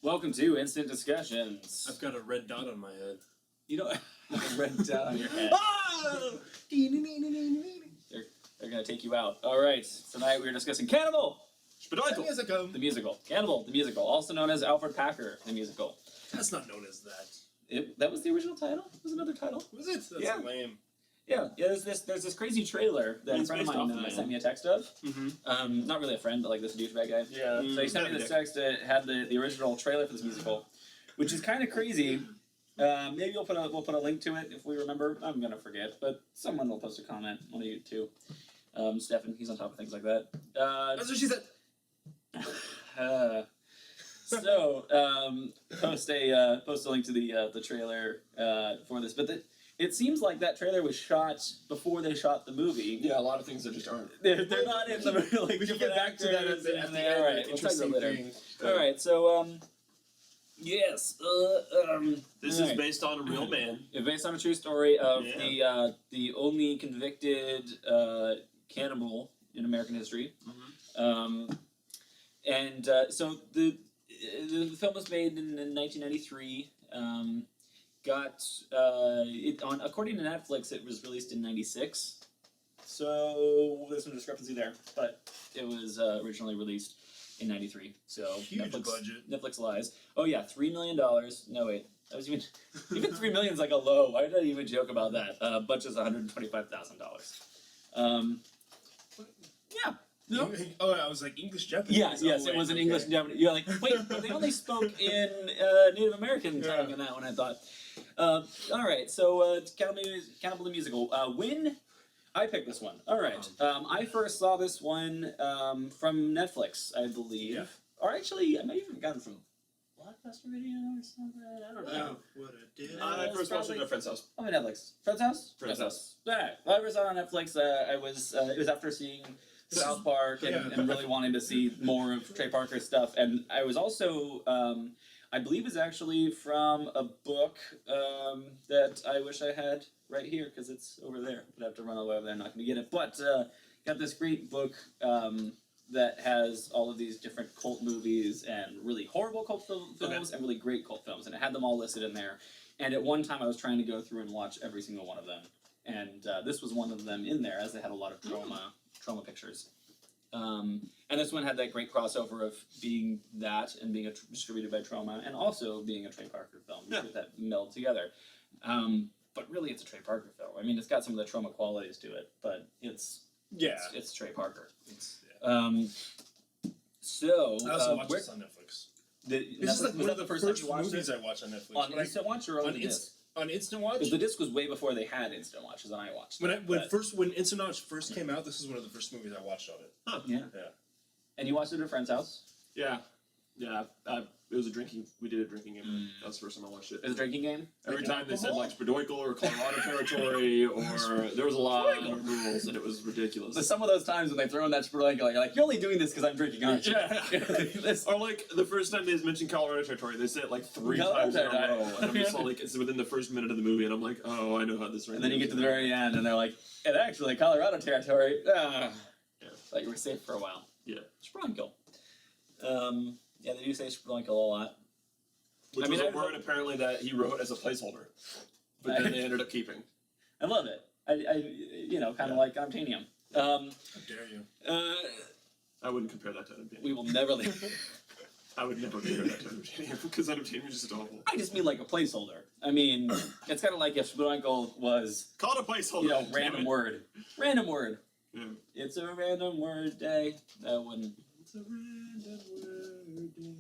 Welcome to Instant Discussions. I've got a red dot on my head. You know, a red dot on your head. Oh! They're gonna take you out. All right, tonight we're discussing Cannibal, the musical. Cannibal, the musical, also known as Alfred Packer, the musical. That's not known as that. That was the original title. It was another title. Was it? That's lame. Yeah. There's this crazy trailer that a friend of mine sent me a text of. Mm-hmm. Not really a friend, but like this douchebag guy. Yeah. So he sent me this text that had the original trailer for this musical, which is kind of crazy. Maybe we'll put a link to it if we remember. I'm gonna forget, but someone will post a comment. One of you two. Steffan, he's on top of things like that. That's what she said. Post a link to the trailer for this, but it seems like that trailer was shot before they shot the movie. Yeah, a lot of things that just aren't. They're not in the movie. Like, we can get back to that at the end. All right, we'll talk about it later. All right, so yes, This is based on a real man. It's based on a true story of the only convicted cannibal in American history. Mm-hmm. So the film was made in 1993. According to Netflix, it was released in '96. So there's some discrepancy there, but it was originally released in '93. So Huge budget. Netflix lies. Oh yeah, $3 million. No wait, that was even $3 million is like a low. Why did I even joke about that? Budget's $125,000. Yeah. No? Oh, I was like English Japanese. Yes, it was an English and Japanese. You're like, wait, but they only spoke in Native American tongue in that one, I thought. Alright, so Cannibal the Musical. When I picked this one. Alright. I first saw this one from Netflix, I believe. Yeah. Or actually, I might even have gotten it from Blockbuster Video or something. I don't know. What a dick. I first watched it at a friend's house. Oh, my Netflix. Friend's house? Friend's house. Alright. Well, I first saw it on Netflix. It was after seeing South Park and really wanting to see more of Trey Parker's stuff. And I was also, I believe it's actually from a book that I wish I had right here because it's over there. But I have to run all the way over there. I'm not going to get it. But got this great book that has all of these different cult movies and really horrible cult films and really great cult films. And it had them all listed in there. And at one time I was trying to go through and watch every single one of them. And this was one of them in there, as they had a lot of trauma pictures. And this one had that great crossover of being that and being distributed by Trauma and also being a Trey Parker film that meld together. But really it's a Trey Parker film. I mean, it's got some of the Trauma qualities to it, but it's Trey Parker. So I also watched this on Netflix. This is like one of the first movies I watched on Netflix. On Instant Watch or on the disc? On Instant Watch? Because the disc was way before they had Instant Watches, and I watched it. When Instant Watch first came out, this is one of the first movies I watched on it. Huh. Yeah. And you watched it at a friend's house? Yeah. It was a drinking. We did a drinking game. That was the first time I watched it. It was a drinking game? Every time they said like Spadoinkle or Colorado territory, or there was a lot of rules, and it was ridiculous. So some of those times when they throw in that Spadoinkle, you're like, you're only doing this because I'm drinking, aren't you? Yeah. Or like the first time they mentioned Colorado territory, they said it like 3 times in a row, and I'm just like, it's within the first minute of the movie, and I'm like, oh, I know how this. And then you get to the very end, and they're like, and actually Colorado territory. Thought you were safe for a while. Yeah. Spadoinkle. Yeah, they do say Spadoinkle a lot. Which was a word apparently that he wrote as a placeholder, but then they ended up keeping. I love it. I kind of like Unobtainium. How dare you? I wouldn't compare that to Unobtainium. We will never leave. I would never compare that to Unobtainium because Unobtainium is just awful. I just mean like a placeholder. I mean, it's kind of like if Spadoinkle was... Call it a placeholder. Random word. Random word. Yeah. It's a random word day. That wouldn't... It's a random word day.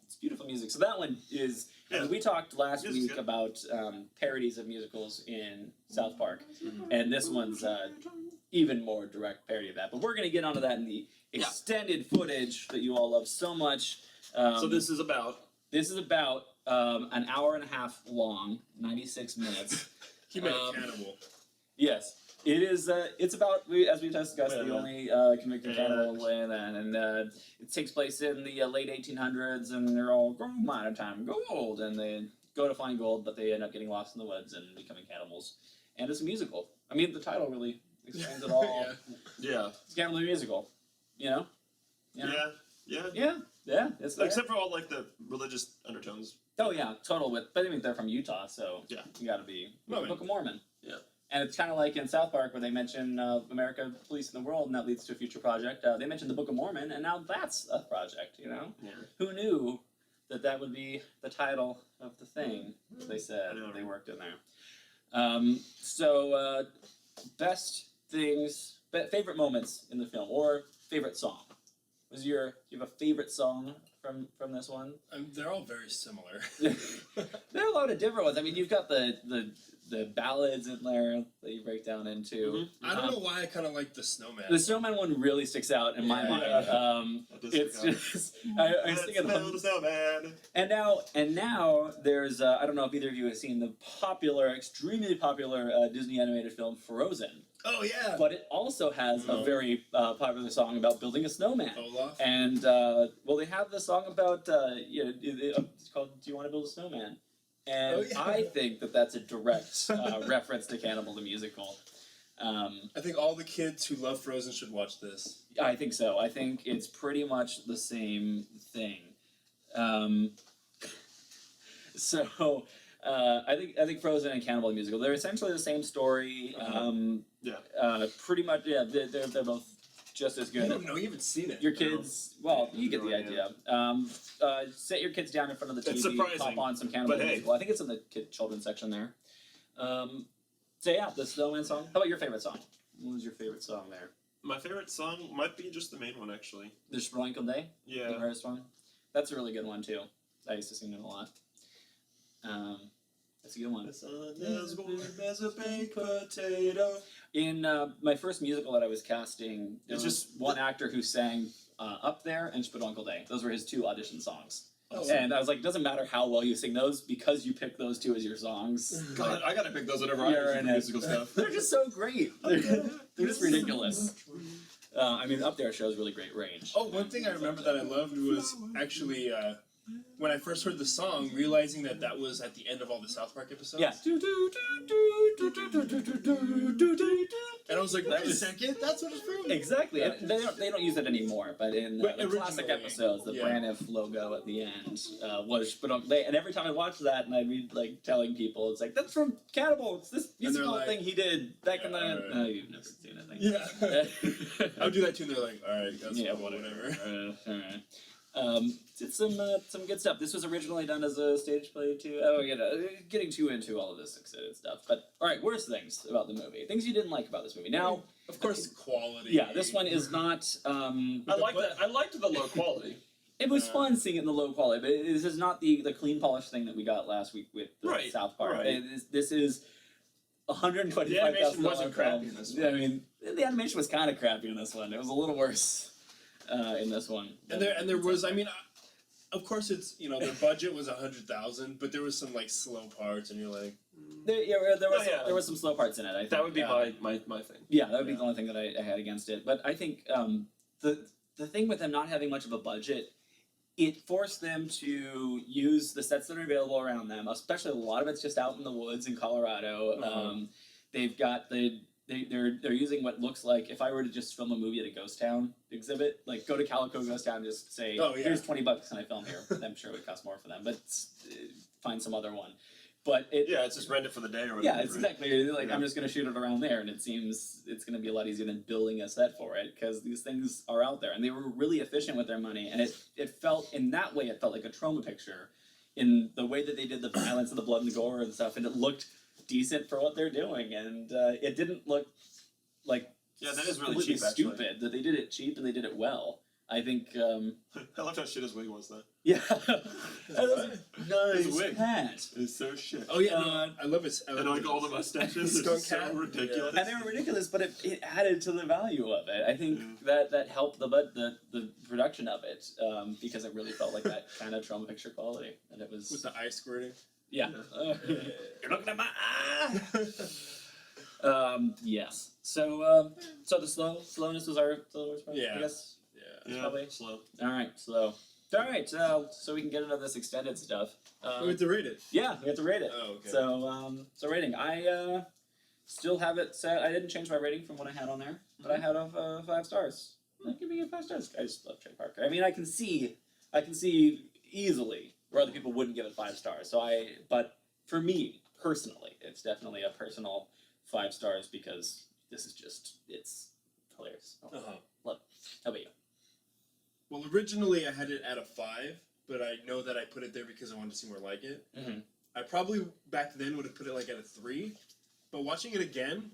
It's beautiful music. So that one is... I mean, we talked last week about parodies of musicals in South Park. And this one's even more direct parody of that. But we're going to get onto that in the extended footage that you all love so much. So this is about... This is about an hour and a half long, 96 minutes. He made a cannibal. Yes. It is. It's about, as we've discussed, the only convicted cannibal, and it takes place in the late 1800s, and they're all gold mine time, gold, and they go to find gold, but they end up getting lost in the woods and becoming cannibals. And it's a musical. I mean, the title really explains it all. Yeah. It's Cannibal the musical. You know? Yeah. Yeah. Yeah, it's there. Except for all like the religious undertones. Oh yeah, total. But I mean, they're from Utah, so Yeah. you got to be Mormon. Book of Mormon. Yeah. And it's kind of like in South Park where they mention America, police in the world, and that leads to a future project. They mentioned the Book of Mormon, and now that's a project. You know, Yeah. who knew that would be the title of the thing? They said I know. they worked in there. Best things, favorite moments in the film, or favorite song. Do you have a favorite song from this one? They're all very similar. There are a lot of different ones. I mean, you've got the ballads in there that you break down into. I don't know why I kind of like the Snowman. The Snowman one really sticks out in my mind. It's just I sing it the snowman. And now there's I don't know if either of you have seen the extremely popular Disney animated film Frozen. Oh yeah. But it also has a very popular song about building a snowman. Olaf. And they have the song about it's called "Do You Want to Build a Snowman?" And I think that's a direct reference to Cannibal the musical. I think all the kids who love Frozen should watch this. I think so. I think it's pretty much the same thing. I think Frozen and Cannibal the musical, they're essentially the same story. Pretty much. Yeah, they're both just as good. I don't know. You haven't seen it. Your kids, you get the idea. Sit your kids down in front of the TV, It's surprising, pop on some Cannibal but hey. musical. I think it's in the children's section there. The Snowman song. How about your favorite song? What was your favorite song there? My favorite song might be just the main one, actually. The Sprinkle Day? Yeah. The first one? That's a really good one, too. I used to sing it a lot. That's a good one. The sun is warm as a baked potato. In my first musical that I was casting, there was just one actor who sang Up There and Sprinkle Day. Those were his two audition songs. Oh. And I was like, it doesn't matter how well you sing those because you pick those two as your songs. God, I gotta pick those whenever I You're do in it. musical stuff. They're just so great. They're just ridiculous. Up There shows really great range. Oh, one thing I remember that I loved was actually when I first heard the song, realizing that was at the end of all the South Park episodes. Yeah. And I was like, wait a second, that's what it's from? Exactly. And they don't use it anymore, but in the classic originally, episodes, the Braniff logo at the end was and every time I watch that and I'd be like telling people, it's like, that's from Cannibal, it's this musical like, thing he did back in the you've never seen it. Yeah. I would do that too, and they're like, alright, that's whatever. Alright. It's some good stuff. This was originally done as a stage play too. Getting too into all of this excited stuff. But alright, worst things about the movie. Things you didn't like about this movie. Now, of course, quality. yeah, this one is not. I liked the low quality. It was fun seeing it in the low quality, but this is not the clean polished thing that we got last week with the South Park. Right. This is $125,000. The animation wasn't crappy in this one. I mean, the animation was kind of crappy in this one. It was a little worse in this one. And there was, I mean, of course, it's their budget was $100,000, but there was some like slow parts, and you're like, there was some slow parts in it. I think That would be my thing. Yeah, that would be the only thing that I had against it. But I think the thing with them not having much of a budget, it forced them to use the sets that are available around them, especially a lot of it's just out in the woods in Colorado. They've got they're using what looks like, if I were to just film a movie at a ghost town exhibit, like go to Calico Ghost Town and just say, here's $20 and I film here. I'm sure it would cost more for them, but find some other one. But it's just rent it for the day or whatever. Yeah, it's exactly like I'm just going to shoot it around there, and it seems it's going to be a lot easier than building a set for it because these things are out there, and they were really efficient with their money, and it felt in that way it felt like a trauma picture, in the way that they did the violence and the blood and the gore and stuff, and it looked decent for what they're doing, and it didn't look like that is really completely cheap. Actually. Stupid that they did it cheap and they did it well. I think. I loved how shit his wig was though. Yeah, nice wig. hat. It's so shit. oh yeah, I love it. And like all the mustaches, Skunk it's so hat. ridiculous. And they were ridiculous, but it added to the value of it. I think that helped the production of it because it really felt like that kind of trauma picture quality, and it was With the eye squirting. yeah. You're looking at my eye. Yes. So the slowness was our worst part, I guess. Yeah, probably. slow. All right, slow. All right, so we can get into this extended stuff. We have to rate it. Yeah, we have to rate it. Oh, okay. So rating. I still have it set. I didn't change my rating from what I had on there, but I had 5 stars. I'm giving it 5 stars. I just love Trey Parker. I mean, I can see I can see easily where other people wouldn't give it 5 stars. But for me personally, it's definitely a personal 5 stars because this is just it's hilarious. Love it. How about you? Well, originally I had it at a 5, but I know that I put it there because I wanted to see more like it. Mm-hmm. I probably back then would have put it like at a 3, but watching it again,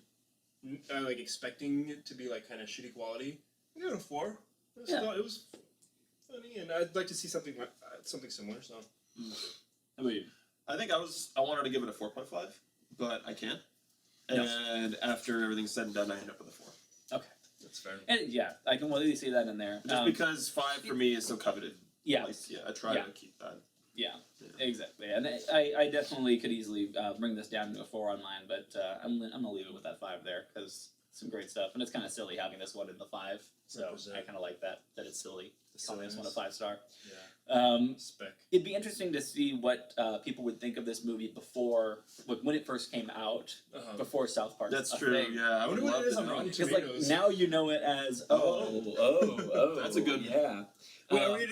like expecting it to be like kind of shitty quality, I gave it a 4. It was funny, and I'd like to see something similar. So, How about you? I think I wanted to give it a 4.5, but I can't. And after everything's said and done, I end up with a 4. Okay. that's fair. And yeah, I can really see that in there. Just because 5 for me is so coveted. Yeah. I try to keep that. Yeah, exactly. And I definitely could easily bring this down to a 4 on mine, but I'm gonna leave it with that 5 there because some great stuff, and it's kind of silly having this one in the 5. So 100%. I kind of like that it's silly. Calling this one a 5 star. Yeah. Spec. It'd be interesting to see what people would think of this movie before, when it first came out, before South Park. That's true. Thing. Yeah, I wonder what it is on Rotten Because Tomatoes. now you know it as That's a good. yeah.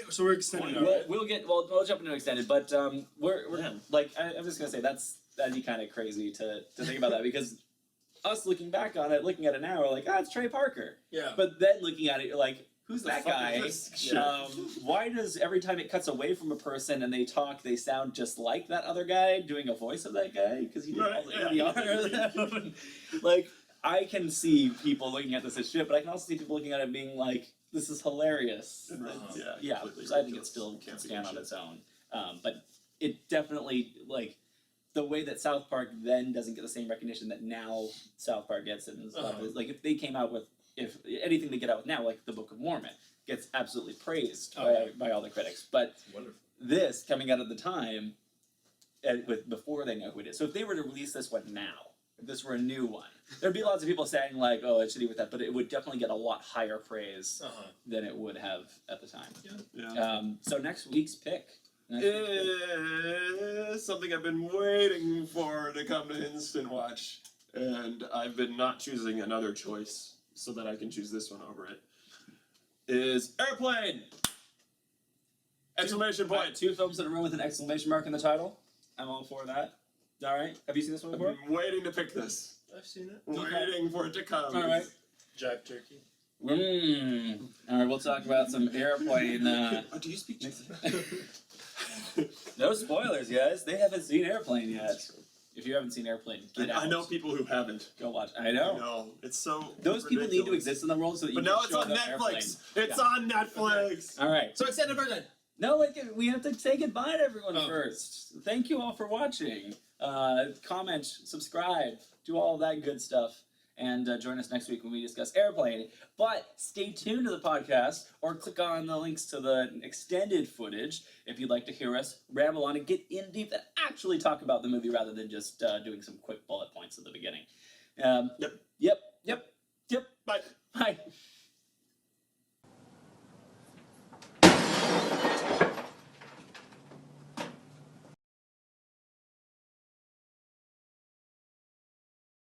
So we're extending. We'll jump into extended, but we're like I'm just gonna say that'd be kind of crazy to think about that because us looking at it now, we're like, it's Trey Parker. Yeah. But then looking at it, you're like, who's The that fuck guy? is this shit? Why does every time it cuts away from a person and they talk, they sound just like that other guy doing a voice of that guy because he did all the ADR. Like I can see people looking at this as shit, but I can also see people looking at it being like, this is hilarious. Yeah. So I think it still can stand on its own. But it definitely the way that South Park then doesn't get the same recognition that now South Park gets and stuff is like if they came out with anything they get out with now, like the Book of Mormon, gets absolutely praised by all the critics. But this coming out at the time, before they know who it is. So if they were to release this one now, if this were a new one, there'd be lots of people saying like, "Oh, it's shitty with that," but it would definitely get a lot higher praise than it would have at the time. Yeah. So next week's pick. Is something I've been waiting for to come to Instant Watch, and I've been not choosing another choice so that I can choose this one over it. Is Airplane! Exclamation point! 2 films in a row with an exclamation mark in the title. I'm all for that. All right. Have you seen this one I've before? been waiting to pick this. I've seen it. Waiting for it to come. All right. Jive turkey. All right. We'll talk about some Airplane. Do you speak No spoilers, guys. They haven't seen Airplane yet. If you haven't seen Airplane, get out. I know people who haven't. Go watch. I know. No, it's so. Those people need to ridiculous. exist in the world so that you But can now it's show on them Netflix. Airplane. It's on Netflix. All right. So extended version. No, we have to say goodbye to everyone first. Thank you all for watching. Comment, subscribe, do all that good stuff. And join us next week when we discuss Airplane. But stay tuned to the podcast or click on the links to the extended footage if you'd like to hear us ramble on and get in deep and actually talk about the movie rather than just doing some quick bullet points at the beginning. Yep. Bye. Bye.